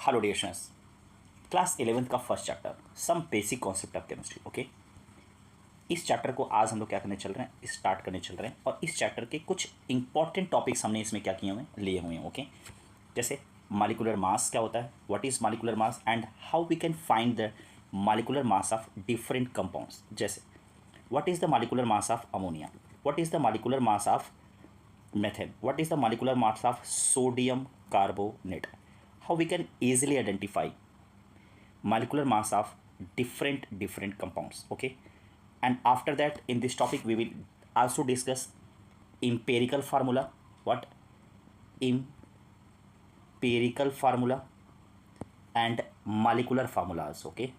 Hello dear students, class 11th का first chapter some basic concept of chemistry. Okay, इस chapter को आज हम लोग क्या करने चल रहे हैं, स्टार्ट करने चल रहे हैं। और इस चैप्टर के कुछ इंपॉर्टेंट टॉपिक्स हमने इसमें क्या किए हुए हैं, लिए हुए हैं। ओके, जैसे मॉलिक्यूलर मास क्या होता है, what is molecular mass and how we can find the molecular mass of different compounds. जैसे what is the molecular mass of ammonia, what is the molecular mass of methane, what is the molecular mass of sodium carbonate, how we can easily identify molecular mass of different compounds. Okay, and after that in this topic we will also discuss empirical formula, what empirical formula and molecular formula also. Okay,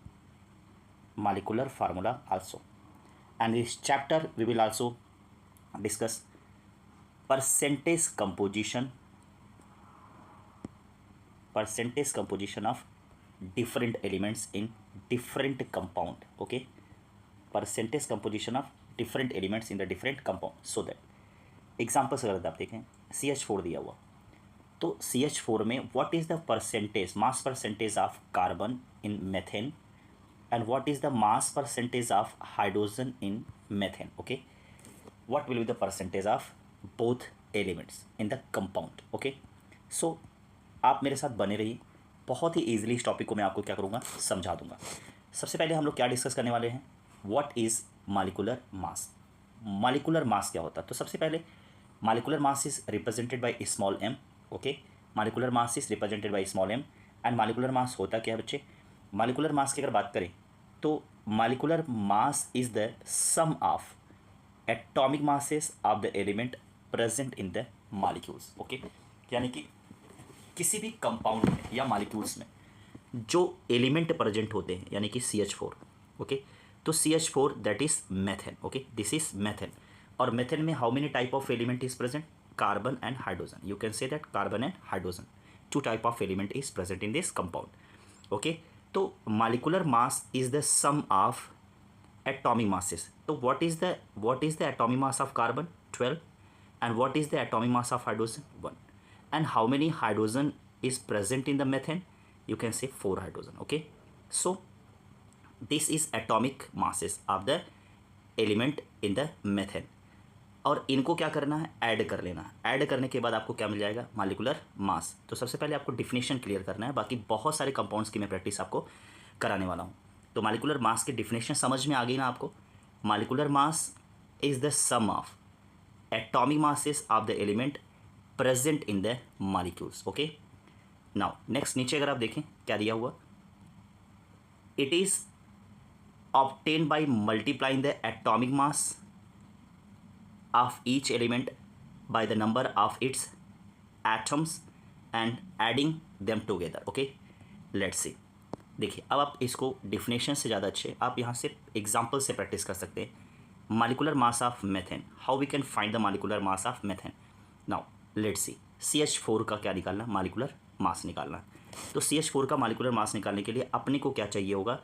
molecular formula also. And this chapter we will also discuss percentage composition of different elements in different compound. Okay, percentage composition of different elements in the different compound. So that examples अगर आप देखें, CH4 दिया हुआ, तो CH4 में what is the percentage, mass percentage of carbon in methane and what is the mass percentage of hydrogen in methane. Okay, what will be the percentage of both elements in the compound. Okay, so आप मेरे साथ बने रहिए, बहुत ही easily इस topic को मैं आपको क्या करूँगा, समझा दूंगा। सबसे पहले हम लोग क्या डिस्कस करने वाले हैं, what is molecular mass. Molecular mass क्या होता है, तो सबसे पहले molecular mass is represented by small M. Okay, molecular mass is represented by small M and molecular mass होता क्या है बच्चे, मॉलिक्यूलर मास की अगर बात करें तो molecular mass is the sum of atomic masses of the element present in the molecules. Okay, यानी कि किसी भी कंपाउंड में या मॉलिक्यूल्स में जो एलिमेंट प्रेजेंट होते हैं, यानी कि CH4। ओके, तो CH4 that is methane. Okay, this is methane. और मेथेन में how many type of element is present, carbon and hydrogen. You can say that carbon and hydrogen, two type of element is present in this compound. Okay, तो molecular mass is the sum of atomic masses. So what is the atomic mass of carbon? 12. And what is the atomic mass of hydrogen? 1. And how many hydrogen is present in the methane? You can say 4 hydrogen. Okay, so this is atomic masses of the element in the methane. और इनको क्या करना है, add कर लेना है। Add करने के बाद आपको क्या मिल जाएगा, मॉलिक्यूलर मास। तो सबसे पहले आपको डिफिनेशन क्लियर करना है, बाकी बहुत सारे कंपाउंड्स की मैं प्रैक्टिस आपको कराने वाला हूँ। तो मॉलिक्यूलर मास की डिफिनेशन समझ में आ गई ना आपको। Molecular mass is the sum of atomic masses of the element present in the molecules. Okay, now next नीचे अगर आप देखें क्या दिया हुआ, it is obtain by multiplying the atomic mass of each element by the number of its atoms and adding them together. Okay, let's see. देखिए, अब आप इसको डिफिनेशन से ज़्यादा अच्छे आप यहाँ से एग्जाम्पल से प्रैक्टिस कर सकते हैं। Molecular mass of methane, how we can find the molecular mass of methane. Now let's see, CH4 का क्या निकालना, मॉलिक्यूलर मास निकालना। तो CH4 का मॉलिक्यूलर मास निकालने के लिए अपने को क्या चाहिए होगा,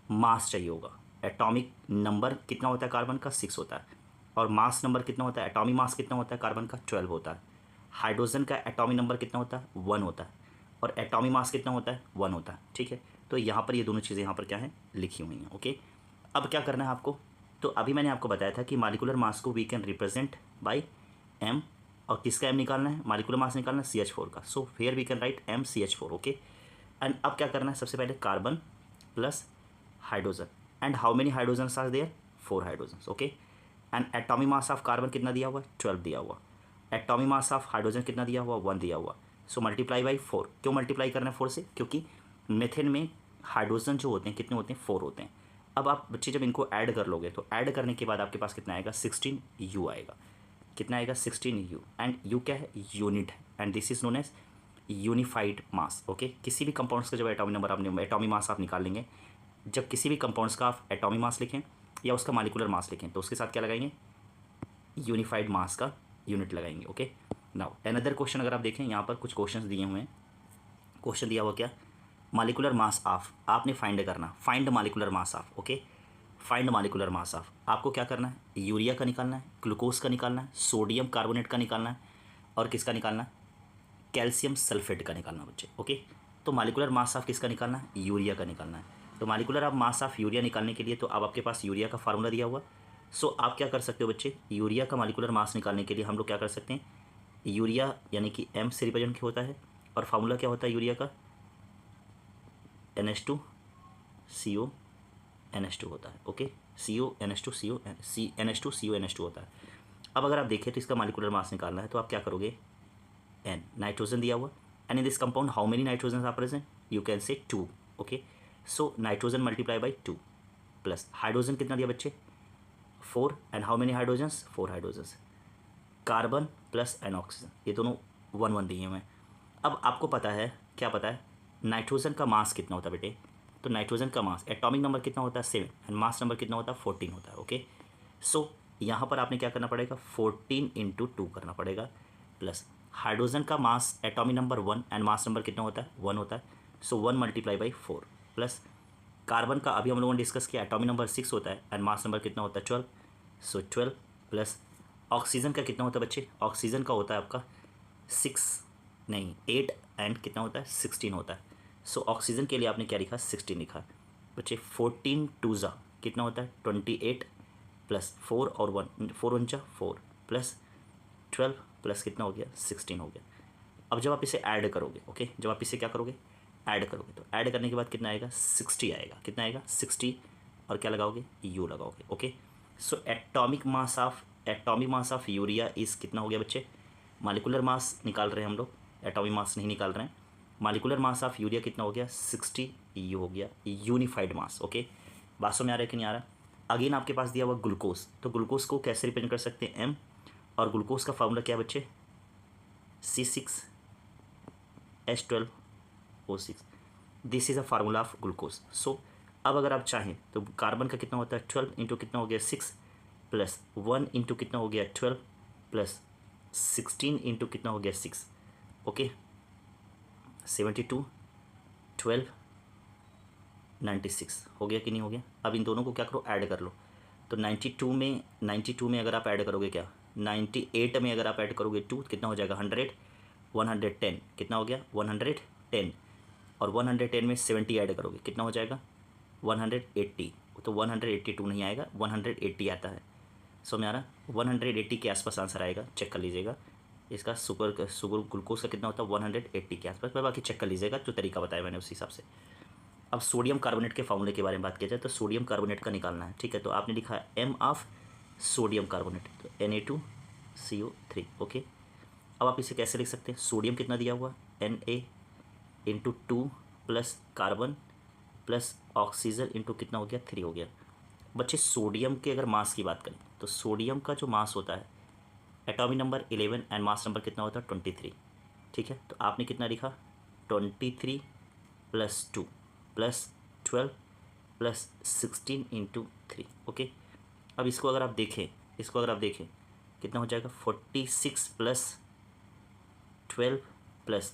मास चाहिए होगा। एटॉमिक नंबर कितना होता है कार्बन का, 6 होता है। और मास नंबर कितना होता है, एटॉमिक मास कितना होता है कार्बन का, 12 होता है। हाइड्रोजन का एटॉमिक नंबर कितना होता है, 1 होता है। और एटॉमिक मास कितना होता है, 1 होता है। ठीक है, तो यहाँ पर ये दोनों चीज़ें यहाँ पर क्या है, लिखी हुई हैं। ओके, अब क्या करना है आपको, तो अभी मैंने आपको बताया था कि मॉलिक्यूलर मास को we can represent by m। और किसका m निकालना है, मॉलिक्यूलर मास निकालना है CH4 का। So here we can write MCH4। Okay, and अब क्या करना है, सबसे पहले carbon plus hydrogen. And how many hydrogen are there, 4 hydrogen. Okay, and atomic mass of carbon कितना दिया हुआ, 12 दिया हुआ। एटॉमिक मास ऑफ हाइड्रोजन कितना दिया हुआ, 1 दिया हुआ। So multiply by 4। क्यों मल्टीप्लाई करना है 4 से, क्योंकि मेथेन में हाइड्रोजन जो होते हैं कितने होते हैं, 4 होते हैं। अब आप बच्चे जब इनको ऐड कर लोगे तो ऐड करने के बाद आपके पास कितना आएगा, 16U आएगा। कितना आएगा, 16U। एंड U क्या है, यूनिट है। And this is known as unified mass. Okay, किसी भी कंपाउंड्स का जब एटॉमिक नंबर आप एटॉमिक मास आप निकाल लेंगे, जब किसी भी कंपाउंड्स का आप एटॉमिक मास लिखें या उसका मॉलिक्यूलर मास लिखें तो उसके साथ क्या लगाएंगे, यूनिफाइड मास का यूनिट लगाएंगे। ओके, नाउ अनदर क्वेश्चन अगर आप देखें, यहाँ पर कुछ क्वेश्चन दिए हुए हैं। क्वेश्चन दिया हुआ क्या, मॉलिक्यूलर मास ऑफ, आपने फाइंड करना, find molecular mass of. Okay, find molecular mass of, आपको क्या करना है, यूरिया का निकालना है, ग्लूकोज का निकालना है, सोडियम कार्बोनेट का निकालना है, और किसका निकालना है, कैल्शियम सल्फेट का निकालना बच्चे। ओके, तो मालिकुलर मास ऑफ किसका निकालना है, यूरिया का निकालना है। तो molecular of mass of urea निकालने के लिए तो अब आपके पास यूरिया का फार्मूला दिया हुआ। सो आप क्या कर सकते हो बच्चे, यूरिया का मालिकुलर मास निकालने के लिए हम लोग क्या कर सकते हैं, यूरिया यानी कि एम से रिप्रेजेंट होता है और फार्मूला क्या होता है यूरिया का, NH2CO NH2 होता है। ओके, NH2CO होता है। अब अगर आप देखें तो इसका मालिकुलर मास निकालना है तो आप क्या करोगे, N नाइट्रोजन दिया हुआ, and in this compound how many nitrogen are present, you can say 2। Okay, so nitrogen multiply by 2 plus hydrogen कितना दिया बच्चे 4, and how many hydrogens 4 hydrogens, carbon plus and oxygen, ये दोनों 1 1 दिए हुए हैं। अब आपको पता है, क्या पता है, नाइट्रोजन का मास कितना होता है बेटे, तो नाइट्रोजन का मास एटॉमिक नंबर कितना होता है 7 एंड मास नंबर कितना होता है 14 होता है। ओके, सो यहाँ पर आपने क्या करना पड़ेगा 14 × 2 करना पड़ेगा, प्लस हाइड्रोजन का mass atomic number 1 and mass number कितना होता है 1 होता है, सो 1 मल्टीप्लाई बाई 4, प्लस कार्बन का अभी हम लोगों ने डिस्कस किया एटॉमिक नंबर 6 होता है एंड मास नंबर कितना होता है 12, सो 12 प्लस ऑक्सीजन का कितना होता है बच्चे, ऑक्सीजन का होता है आपका 8 एंड कितना होता है 16 होता है। सो ऑक्सीजन के लिए आपने क्या लिखा 16 लिखा बच्चे। 14 2 जा कितना होता है 28 प्लस 4 और 1 4 1 जा 4 प्लस 12 प्लस कितना हो गया 16 हो गया। अब जब आप इसे ऐड करोगे, ओके, जब आप इसे क्या करोगे ऐड करोगे, तो ऐड करने के बाद कितना आएगा 60 आएगा, कितना आएगा 60, और क्या लगाओगे यू लगाओगे। Okay, so atomic mass of urea इस कितना हो गया बच्चे, मालिकुलर मास निकाल रहे हैं हम लोग, एटॉमिक मास नहीं निकाल रहे हैं। मालिकुलर मास ऑफ यूरिया कितना हो गया 60 यू हो गया, यूनिफाइड मास। ओके, बात समझ में आ रहा है कि नहीं आ रहा। अगेन आपके पास दिया हुआ ग्लूकोज, तो ग्लूकोज को कैसे रिप्रेजेंट कर सकते हैं M, और ग्लूकोज का फार्मूला क्या है बच्चे C6H12O6, this is a formula of glucose. So अब अगर आप चाहें तो कार्बन का कितना होता है 12 इंटू कितना हो गया 6 प्लस 1 इंटू कितना हो गया 12 प्लस 16 इंटू कितना हो गया 6, ओके 72 12 96 हो गया कि नहीं हो गया। अब इन दोनों को क्या करो ऐड कर लो, तो 92 में अगर आप ऐड करोगे क्या 98 में अगर आप ऐड करोगे 2 कितना हो जाएगा 100 110 कितना हो गया 110, और 110 में 70 ऐड करोगे कितना हो जाएगा 180, तो 182 नहीं आएगा 180 आता है। सो मेरा 180 के आसपास आंसर आएगा, चेक कर लीजिएगा। इसका शुगर ग्लूकोज का कितना होता है 180 के आसपास, पर बाकी चेक कर लीजिएगा, जो तरीका बताया मैंने उस हिसाब से। अब सोडियम कार्बोनेट के फार्मूले के बारे में बात किया जाए तो सोडियम कार्बोनेट का निकालना है, ठीक है। तो आपने लिखा है M ऑफ सोडियम कार्बोनेट, तो Na2CO3। ओके, अब आप इसे कैसे लिख सकते हैं, सोडियम कितना दिया हुआ Na/2 plus carbon plus oxygen into कितना हो गया 3 हो गया। बच्चे सोडियम के अगर मास की बात करें तो सोडियम का जो मास होता है atomic number 11 and mass number कितना होता है 23, ठीक है। तो आपने कितना लिखा 23 plus 2 plus 12 plus 16 into 3। Okay, अब इसको अगर आप देखें कितना हो जाएगा 46 प्लस 12 प्लस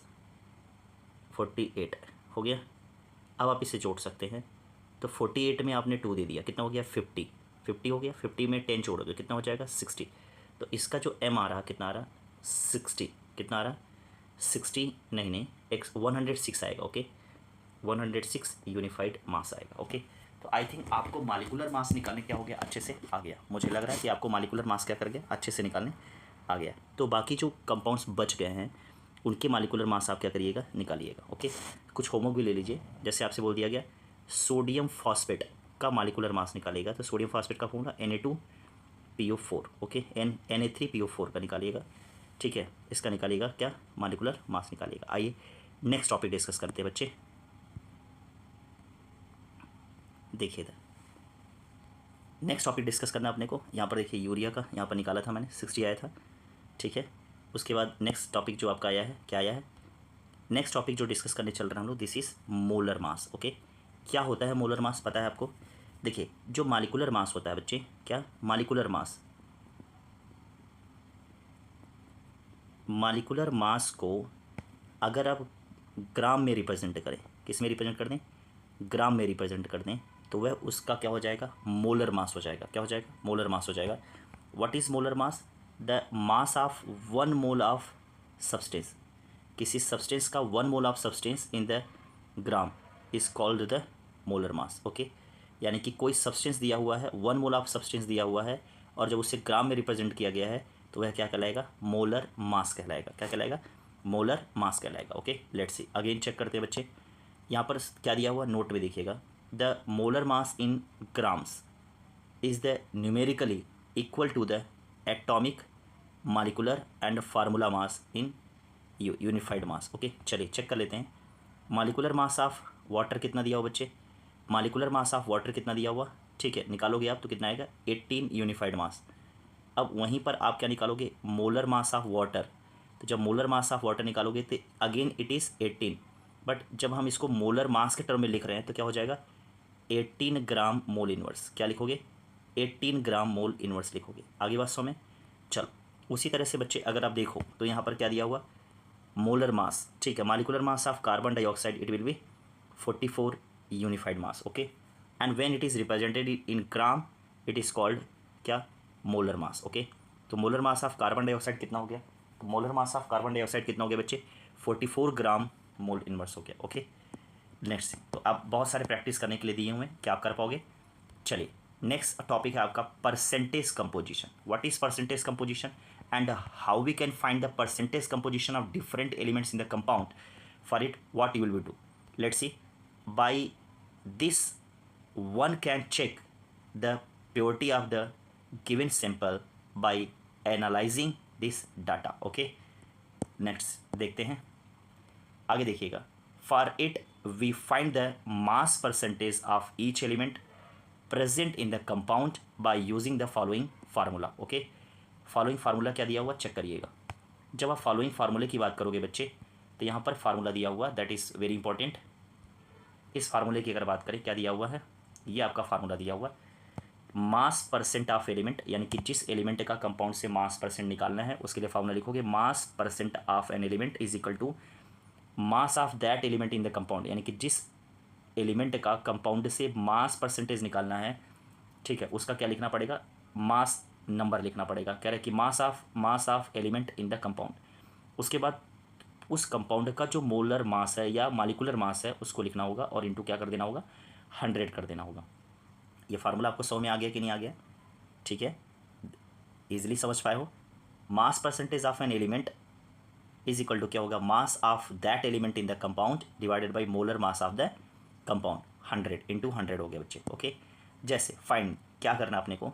48 हो गया। अब आप इसे जोड़ सकते हैं, तो 48 में आपने 2 दे दिया कितना हो गया 50 हो गया, 50 में 10 जोड़ोगे कितना हो जाएगा 60। तो इसका जो M आ रहा कितना आ रहा 60, कितना आ रहा 60 नहीं 106 आएगा। ओके, 106 यूनिफाइड मास आएगा। ओके, तो आई थिंक आपको मालिकुलर मास निकालने क्या हो गया अच्छे से आ गया, मुझे लग रहा है कि आपको मालिकुलर मास क्या कर गया अच्छे से निकालने आ गया। तो बाकी जो कंपाउंड्स बच गए हैं उनके मालिकुलर मास आप क्या करिएगा निकालिएगा। ओके, कुछ होमवर्क भी ले लीजिए, जैसे आपसे बोल दिया गया सोडियम फॉस्फेट का मालिकुलर मास निकालिएगा, तो सोडियम फॉस्फेट का फॉर्मूला Na2PO4, ओके Na3PO4 का निकालिएगा, ठीक है। इसका निकालिएगा क्या मालिकुलर मास निकालिएगा। आइए नेक्स्ट टॉपिक डिस्कस करते हैं बच्चे। देखिए नेक्स्ट टॉपिक डिस्कस करना अपने को, यहाँ पर देखिए यूरिया का यहाँ पर निकाला था मैंने 60 आया था, ठीक है। उसके बाद नेक्स्ट टॉपिक जो आपका आया है क्या आया है, नेक्स्ट टॉपिक जो डिस्कस करने चल रहे हैं हम लोग this is molar mass. Okay, क्या होता है मोलर मास पता है आपको। देखिए जो मालिकुलर मास होता है बच्चे, क्या मालिकुलर मास को अगर आप ग्राम में रिप्रेजेंट करें, किस में रिप्रेजेंट कर दें ग्राम में रिप्रेजेंट कर दें, तो वह उसका क्या हो जाएगा मोलर मास हो जाएगा। क्या हो जाएगा मोलर मास हो जाएगा। What is molar mass, the mass of 1 mole of substance, किसी सब्सटेंस का 1 mole of substance in the gram is called the molar mass. Okay, यानी कि कोई सब्सटेंस दिया हुआ है, 1 मोल ऑफ सब्सटेंस दिया हुआ है और जब उसे ग्राम में रिप्रेजेंट किया गया है तो वह क्या कहलाएगा? मोलर मास कहलाएगा। क्या कहलाएगा? मोलर मास कहलाएगा। Okay, let's see again check करते हैं बच्चे। यहाँ पर क्या दिया हुआ नोट में देखिएगा, the molar mass in grams is the numerically equal to the atomic molecular and formula mass in unified mass. Okay, चलिए चेक कर लेते हैं। मॉलिक्यूलर मास ऑफ वाटर कितना दिया हुआ बच्चे? मॉलिक्यूलर मास ऑफ वाटर कितना दिया हुआ? ठीक है, निकालोगे आप तो कितना आएगा? 18 यूनिफाइड मास। अब वहीं पर आप क्या निकालोगे? Molar mass of water. तो जब मोलर मास ऑफ वाटर निकालोगे तो अगेन इट इज़ 18, बट जब हम इसको मोलर मास के टर्म में लिख रहे हैं तो क्या हो जाएगा? 18 ग्राम मोल इनवर्स। क्या लिखोगे? 18 ग्राम मोल इनवर्स लिखोगे। आगे बात समझ में? चलो, उसी तरह से बच्चे अगर आप देखो तो यहाँ पर क्या दिया हुआ? मोलर मास, ठीक है। Molecular mass of carbon dioxide it will be 44 unified mass. Okay, and when it is represented in gram it is called क्या? Molar mass. ओके, तो molar mass of carbon dioxide कितना हो गया? तो molar mass of carbon dioxide कितना हो गया बच्चे? 44 ग्राम मोल इनवर्स हो गया। ओके, नेक्स्ट, तो आप बहुत सारे प्रैक्टिस करने के लिए दिए हुए हैं, क्या आप कर पाओगे? चलिए, नेक्स्ट टॉपिक है आपका percentage composition. What is percentage composition and how we can find the percentage composition of different elements in the compound? For it what you will do? Let's see, by this one can check the purity of the given sample by analyzing this data. Okay, next देखते हैं, आगे देखिएगा। For it we find the mass percentage of each element present in the compound by using the following formula. Okay, following formula क्या दिया हुआ check करिएगा। जब आप फॉलोइंग फार्मूले की बात करोगे बच्चे तो यहाँ पर फार्मूला दिया हुआ, दैट इज़ वेरी इंपॉर्टेंट। इस फार्मूले की अगर बात करें, क्या दिया हुआ है? ये आपका फार्मूला दिया हुआ, मास परसेंट ऑफ एलिमेंट, यानी कि जिस एलिमेंट का कंपाउंड से मास परसेंट निकालना है उसके लिए फार्मूला लिखोगे, mass percent of an element is equal to mass of that element in the compound, यानी कि जिस एलिमेंट का कंपाउंड से मास परसेंटेज निकालना है, ठीक है, उसका क्या लिखना पड़ेगा? मास नंबर लिखना पड़ेगा। कह रहे हैं कि mass of element in the compound. उसके बाद उस कंपाउंड का जो मोलर मास है या मॉलिक्यूलर मास है उसको लिखना होगा और इनटू क्या कर देना होगा? 100 कर देना होगा। ये फार्मूला आपको 100 में आ गया कि नहीं आ गया? ठीक है, इजीली समझ पाए हो। Mass percentage of an element is equal to क्या होगा? Mass of that element in the compound divided by molar mass of the compound. 100 into 100 हो गया बच्चे। ओके, जैसे फाइंड, क्या करना अपने को?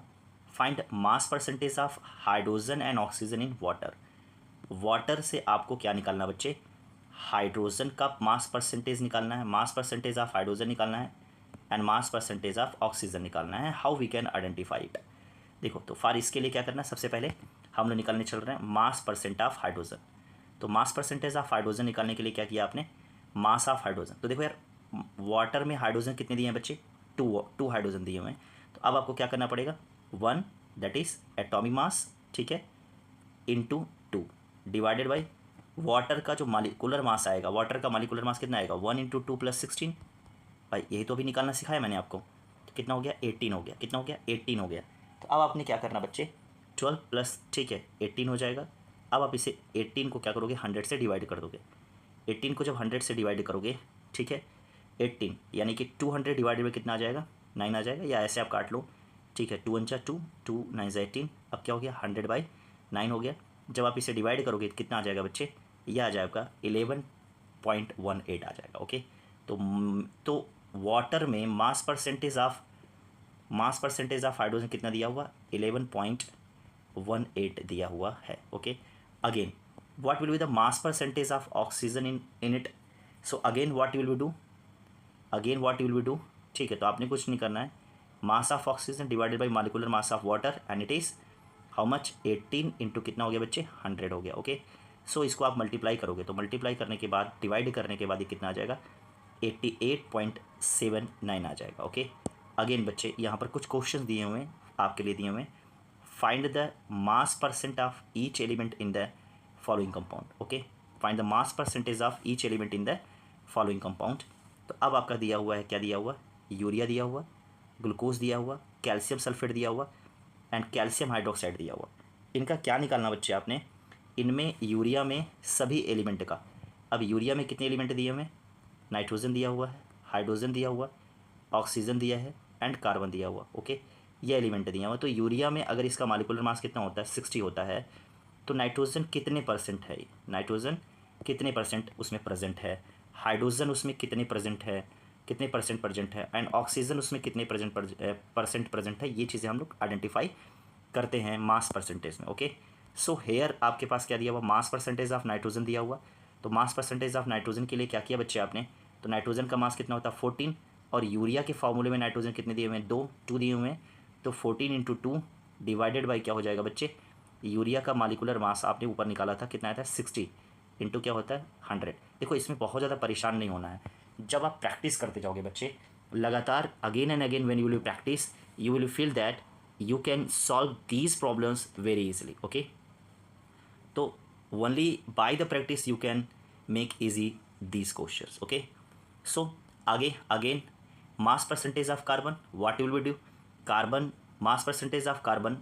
Find mass percentage of hydrogen and oxygen in water. Water से आपको क्या निकालना बच्चे? हाइड्रोजन का मास परसेंटेज निकालना है, मास परसेंटेज ऑफ हाइड्रोजन निकालना है and mass percentage of oxygen निकालना है। How we can identify it? देखो, तो फार इसके लिए क्या करना है? सबसे पहले हम लोग निकालने चल रहे हैं मास परसेंट ऑफ हाइड्रोजन। तो मास परसेंटेज ऑफ हाइड्रोजन निकालने के लिए क्या किया आपने? Mass of hydrogen. तो देखो यार, वाटर में हाइड्रोजन कितने दिए हैं बच्चे? टू हाइड्रोजन दिए हुए हैं। तो अब आपको क्या करना पड़ेगा? 1 दैट इज एटॉमिक मास, ठीक है, इंटू 2 डिवाइडेड बाई वाटर का जो मॉलिक्यूलर मास आएगा। वाटर का मॉलिक्यूलर मास कितना आएगा? 1 इंटू 2 प्लस 16। भाई यही तो अभी निकालना सिखाया मैंने आपको। तो कितना हो गया? 18 हो गया। कितना हो गया? 18 हो गया। तो अब आपने क्या करना बच्चे? 12 प्लस, ठीक है, 18 हो जाएगा। अब आप इसे 18 को क्या करोगे? 100 से डिवाइड कर दोगे। 18 को जब 100 से डिवाइड करोगे, ठीक है, 18 यानी कि 200 डिवाइडेड में कितना आ जाएगा? 9 आ जाएगा, या ऐसे आप काट लो, ठीक है, 2 1 2, 2 9 18। अब क्या हो गया? 100/9 हो गया। जब आप इसे डिवाइड करोगे तो कितना आ जाएगा बच्चे? यह आ जाएगा 11.18 आ जाएगा। ओके, तो वाटर में मास परसेंटेज ऑफ हाइड्रोजन कितना दिया हुआ? 11.18 दिया हुआ है। Okay, again what will be the mass percentage of oxygen in it? So again what will be do? ठीक है, तो आपने कुछ नहीं करना है, mass of oxygen divided by molecular mass of water and it is how much? 18 into कितना हो गया बच्चे? 100 हो गया। ओके, सो इसको आप मल्टीप्लाई करोगे तो मल्टीप्लाई करने के बाद, डिवाइड करने के बाद ये कितना आ जाएगा? 88.79 आ जाएगा। ओके, अगेन बच्चे यहाँ पर कुछ क्वेश्चन दिए हुए हैं, आपके लिए दिए हुए हैं। Find the mass percent of each element in the following compound. Okay, find the mass percentage of each element in the following compound. तो अब आपका दिया हुआ है, क्या दिया हुआ? यूरिया दिया हुआ, ग्लूकोज दिया हुआ, कैल्शियम सल्फेट दिया हुआ एंड कैल्शियम हाइड्रोक्साइड दिया हुआ। इनका क्या निकालना बच्चे आपने? इनमें यूरिया में सभी एलिमेंट का। अब यूरिया में कितने एलिमेंट दिए हुए हैं? नाइट्रोजन दिया हुआ है, हाइड्रोजन दिया हुआ, ऑक्सीजन दिया है एंड कार्बन दिया हुआ। ओके, ये एलिमेंट दिया हुआ। तो यूरिया में अगर इसका मॉलिक्यूलर मास कितना होता है 60 होता है, तो नाइट्रोजन कितने परसेंट है, नाइट्रोजन कितने परसेंट उसमें प्रेजेंट है, हाइड्रोजन उसमें कितने प्रेजेंट है, कितने परसेंट प्रेजेंट है, एंड ऑक्सीजन उसमें कितने परसेंट प्रेजेंट है, ये चीज़ें हम लोग आइडेंटिफाई करते हैं मास परसेंटेज में। ओके, सो हेयर आपके पास क्या दिया हुआ, मास परसेंटेज ऑफ नाइट्रोजन दिया हुआ। तो मास परसेंटेज ऑफ नाइट्रोजन के लिए क्या किया बच्चे आपने, तो नाइट्रोजन का मास कितना होता है 14, और यूरिया के फॉर्मूले में नाइट्रोजन कितने दिए हुए हैं, 2 दिए हुए हैं। तो 14 × 2 डिवाइडेड बाई क्या हो जाएगा बच्चे, यूरिया का मॉलिक्यूलर मास आपने ऊपर निकाला था कितना आया था 60 इंटू क्या होता है 100। देखो इसमें बहुत ज़्यादा परेशान नहीं होना है, जब आप प्रैक्टिस करते जाओगे बच्चे लगातार, again and again when you will practice you will feel that you can solve these problems very easily. Okay, so only by the practice you can make easy these questions. Okay, so आगे again mass percentage of carbon, what you will do, carbon mass percentage of carbon,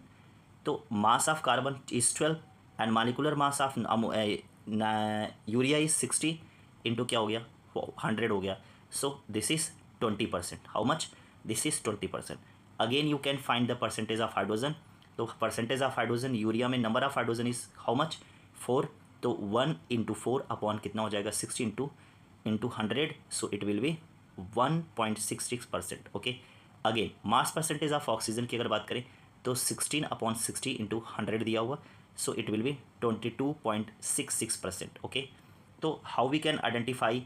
तो mass of carbon is 12 and molecular mass of urea is 60 into क्या हो गया 100 हो गया, so this is 20%. how much, this is 20%. Again you can find the percentage of hydrogen, तो percentage of hydrogen urea में number of hydrogen is how much 4, तो 1 × 4 upon कितना हो जाएगा 60 into 100, so it will B 1.66%. Okay, again mass percentage of oxygen की अगर बात करें तो 16/60 इंटू 100 दिया हुआ, so it will be 22.66%. Okay, तो how we can identify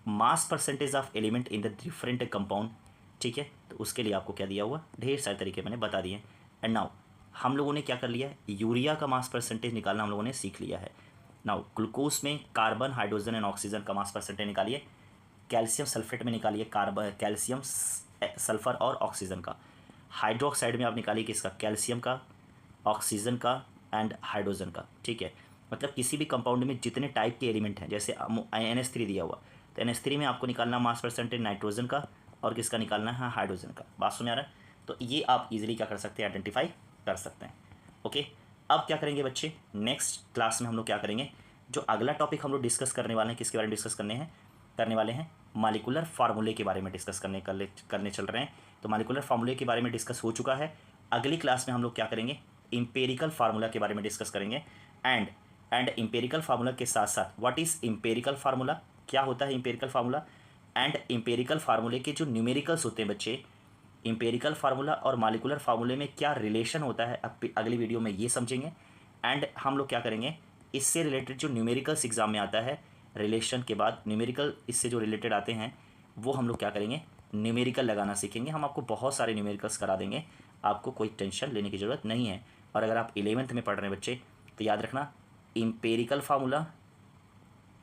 mass percentage of element in the different compound, ठीक है, तो उसके लिए आपको क्या दिया हुआ, ढेर सारे तरीके मैंने बता दिए। एंड नाउ हम लोगों ने क्या कर लिया है, यूरिया का मास परसेंटेज निकालना हम लोगों ने सीख लिया है। नाउ ग्लूकोज में कार्बन हाइड्रोजन एंड ऑक्सीजन का मास परसेंटेज निकालिए, कैल्शियम सल्फेट में निकालिए कार्बन कैल्शियम सल्फर और ऑक्सीजन का, हाइड्रोक्साइड में आप निकालिए किसका, कैल्शियम का, ऑक्सीजन का एंड हाइड्रोजन का। ठीक है, मतलब किसी भी कंपाउंड में जितने टाइप के एलिमेंट हैं, जैसे NH3 दिया हुआ, तो NH3 में आपको निकालना मास परसेंटेज नाइट्रोजन का और किसका निकालना है, हाइड्रोजन का। बात सुन आ रहा है, तो ये आप इजीली क्या कर सकते हैं, आइडेंटिफाई कर सकते हैं। ओके, अब क्या करेंगे बच्चे, नेक्स्ट क्लास में हम लोग क्या करेंगे, जो अगला टॉपिक हम लोग डिस्कस करने वाले हैं, किसके बारे में डिस्कस करने वाले हैं, मॉलिक्यूलर फार्मूले के बारे में डिस्कस करने चल रहे हैं। तो मॉलिक्यूलर फार्मूले के बारे में डिस्कस हो चुका है। अगली क्लास में हम लोग क्या करेंगे, इंपेरिकल फार्मूला के बारे में डिस्कस करेंगे। एंड इंपेरिकल फार्मूला के साथ साथ व्हाट इज़ इंपेरिकल फार्मूला, क्या होता है इंपेरिकल फार्मूला, एंड इंपेरिकल फार्मूले के जो न्यूमेरिकल्स होते हैं बच्चे, इंपेरिकल फार्मूला और मॉलिक्यूलर फार्मूले में क्या रिलेशन होता है, अब अगली वीडियो में ये समझेंगे। एंड हम लोग क्या करेंगे, इससे रिलेटेड जो न्यूमेरिकल्स एग्जाम में आता है, रिलेशन के बाद न्यूमेरिकल इससे जो रिलेटेड आते हैं वो हम लोग क्या करेंगे, न्यूमेरिकल लगाना सीखेंगे। हम आपको बहुत सारे न्यूमेरिकल्स करा देंगे, आपको कोई टेंशन लेने की ज़रूरत नहीं है। और अगर आप 11th में पढ़ रहे हैं बच्चे, तो याद रखना इंपेरिकल फार्मूला,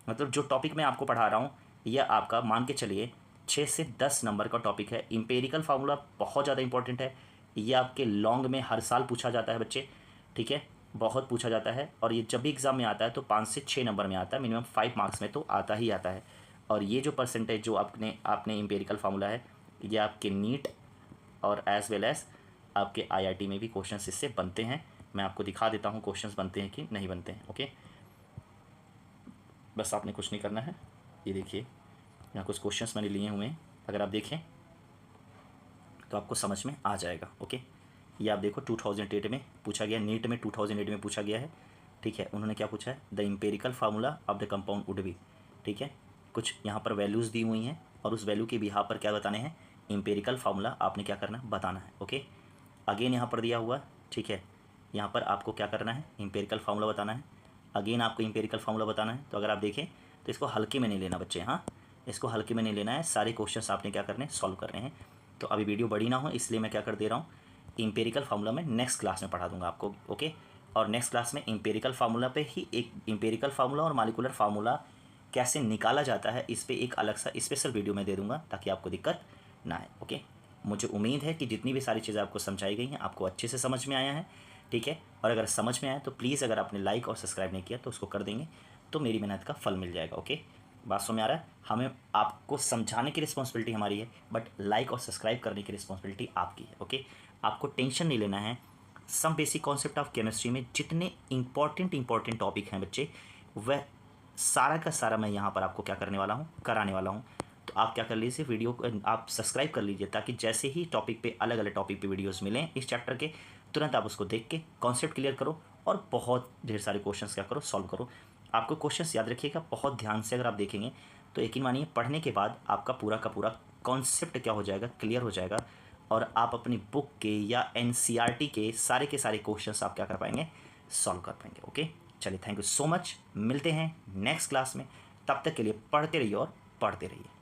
मतलब जो टॉपिक मैं आपको पढ़ा रहा हूँ यह आपका मान के चलिए 6 से 10 नंबर का टॉपिक है। इंपेरिकल फार्मूला बहुत ज़्यादा इंपॉर्टेंट है, ये आपके लॉन्ग में हर साल पूछा जाता है बच्चे, ठीक है, बहुत पूछा जाता है। और ये जब भी एग्ज़ाम में आता है तो 5 से 6 नंबर में आता है, मिनिमम 5 मार्क्स में तो आता ही आता है। और ये जो परसेंटेज जो आपने इंपेरिकल फार्मूला है, ये आपके नीट और एज़ वेल एज़ आपके IIT में भी क्वेश्चन इससे बनते हैं। मैं आपको दिखा देता हूँ क्वेश्चन बनते हैं कि नहीं बनते हैं। ओके, बस आपने कुछ नहीं करना है, ये देखिए यहाँ कुछ क्वेश्चंस मैंने लिए हुए हैं, अगर आप देखें तो आपको समझ में आ जाएगा। ओके, ये आप देखो 2008 में पूछा गया, नीट में 2008 में पूछा गया है। ठीक है, उन्होंने क्या पूछा है, the empirical formula of the compound would be. ठीक है, कुछ यहाँ पर वैल्यूज़ दी हुई हैं और उस वैल्यू के बिहाफ पर क्या बताने हैं, इंपेरिकल फार्मूला आपने क्या करना है, बताना है। ओके, अगेन यहाँ पर दिया हुआ, ठीक है, यहाँ पर आपको क्या करना है, इंपेरिकल फार्मूला बताना है। अगेन आपको इंपेरिकल फार्मूला बताना है। तो अगर आप देखें तो इसको हल्के में नहीं लेना बच्चे, हाँ, इसको हल्के में नहीं लेना है, सारे क्वेश्चंस आपने क्या करने हैं, सॉल्व करने हैं। तो अभी वीडियो बड़ी ना हो इसलिए मैं क्या कर दे रहा हूँ, इंपेरिकल फार्मूला मैं नेक्स्ट क्लास में पढ़ा दूंगा आपको। ओके, और नेक्स्ट क्लास में इंपेरिकल फार्मूला पे ही एक इंपेरिकल फार्मूला और मॉलिक्यूलर फार्मूला कैसे निकाला जाता है, इस पर एक अलग सा स्पेशल वीडियो मैं दे दूँगा ताकि आपको दिक्कत ना आए। ओके, मुझे उम्मीद है कि जितनी भी सारी चीज़ें आपको समझाई गई हैं आपको अच्छे से समझ में आया है। ठीक है, और अगर समझ में आए तो प्लीज़, अगर आपने लाइक और सब्सक्राइब नहीं किया तो उसको कर देंगे, तो मेरी मेहनत का फल मिल जाएगा। ओके, बात समझ में आ रहा है, हमें आपको समझाने की रिस्पॉन्सिबिलिटी हमारी है, बट लाइक और सब्सक्राइब करने की रिस्पॉन्सिबिलिटी आपकी है। ओके, आपको टेंशन नहीं लेना है। Some basic concept of chemistry में जितने इंपॉर्टेंट टॉपिक हैं बच्चे, वह सारा का सारा मैं यहाँ पर आपको क्या करने वाला हूँ, कराने वाला हूँ। तो आप क्या कर लीजिए, वीडियो को आप सब्सक्राइब कर लीजिए, ताकि जैसे ही टॉपिक पे अलग अलग टॉपिक पे वीडियोस मिलें इस चैप्टर के, तुरंत आप उसको देख के कॉन्सेप्ट क्लियर करो और बहुत ढेर सारे क्वेश्चंस क्या करो, सॉल्व करो। आपको क्वेश्चंस याद रखिएगा बहुत ध्यान से, अगर आप देखेंगे तो यकीन मानिए पढ़ने के बाद आपका पूरा का पूरा कॉन्सेप्ट क्या हो जाएगा, क्लियर हो जाएगा, और आप अपनी बुक के या एनसीईआरटी के सारे क्वेश्चंस आप क्या कर पाएंगे, सॉल्व कर पाएंगे। ओके, चलिए थैंक यू सो मच, मिलते हैं नेक्स्ट क्लास में। तब तक के लिए पढ़ते रहिए और पढ़ते रहिए।